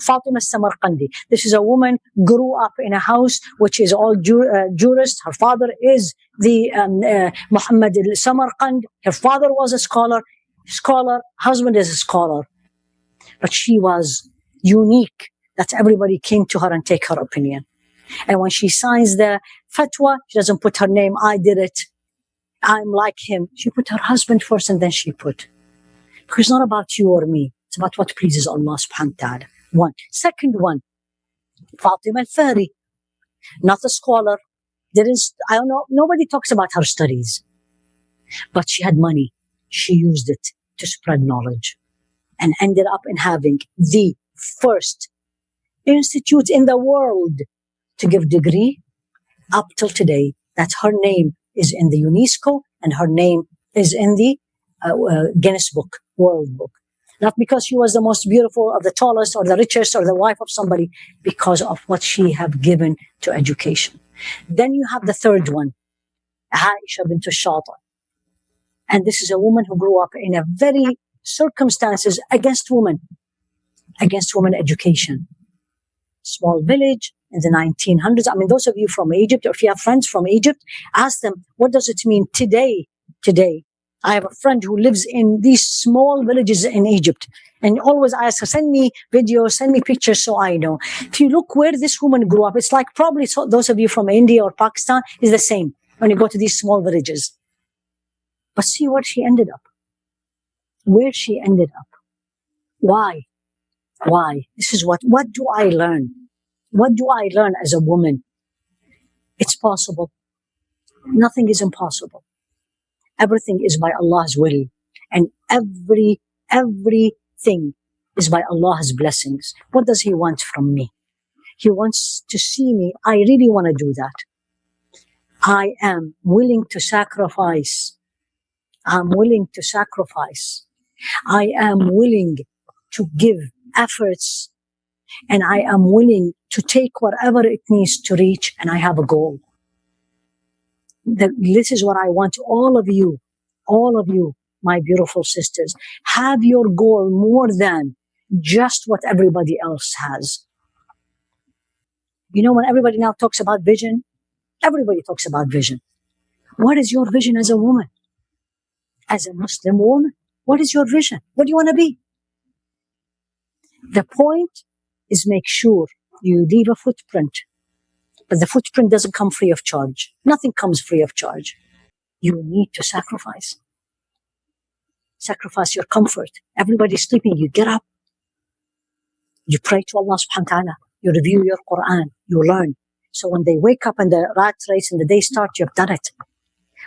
Fatima Samarqandi. This is a woman grew up in a house which is all jurist. Her father is the Muhammad al-Samarqand. Her father was a scholar. Husband is a scholar. But she was unique that everybody came to her and take her opinion. And when she signs the fatwa, she doesn't put her name, I did it, I'm like him. She put her husband first and then she put. Because it's not about you or me. It's about what pleases Allah subhanahu wa ta'ala. One. Second one, Fatima al-Fari, not a scholar. I don't know, nobody talks about her studies. But she had money. She used it to spread knowledge and ended up in having the first institute in the world to give degree up till today. That her name is in the UNESCO and her name is in the Guinness Book, World Book. Not because she was the most beautiful or the tallest or the richest or the wife of somebody, because of what she have given to education. Then you have the third one, Aisha bint al-Shata. And this is a woman who grew up in a very circumstances against women education. Small village in the 1900s. I mean, those of you from Egypt, or if you have friends from Egypt, ask them, what does it mean today? Today, I have a friend who lives in these small villages in Egypt, and always ask her, send me videos, send me pictures so I know. If you look where this woman grew up, it's like probably those of you from India or Pakistan is the same when you go to these small villages. But see where she ended up. Where she ended up. Why? Why? This is what do I learn? What do I learn as a woman? It's possible. Nothing is impossible. Everything is by Allah's will. And everything is by Allah's blessings. What does He want from me? He wants to see me. I really want to do that. I am willing to sacrifice. I'm willing to sacrifice. I am willing to give efforts. And I am willing to take whatever it needs to reach. And I have a goal. This is what I want all of you, my beautiful sisters. Have your goal more than just what everybody else has. You know, when everybody now talks about vision, everybody talks about vision. What is your vision as a woman? As a Muslim woman, what is your vision? What do you want to be? The point is make sure you leave a footprint. But the footprint doesn't come free of charge. Nothing comes free of charge. You need to sacrifice. Sacrifice your comfort. Everybody's sleeping. You get up. You pray to Allah subhanahu wa ta'ala. You review your Quran. You learn. So when they wake up and the rat race and the day starts, you've done it.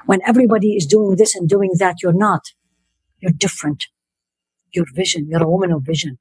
When everybody is doing this and doing that, you're not. You're different. Your vision. You're a woman of vision.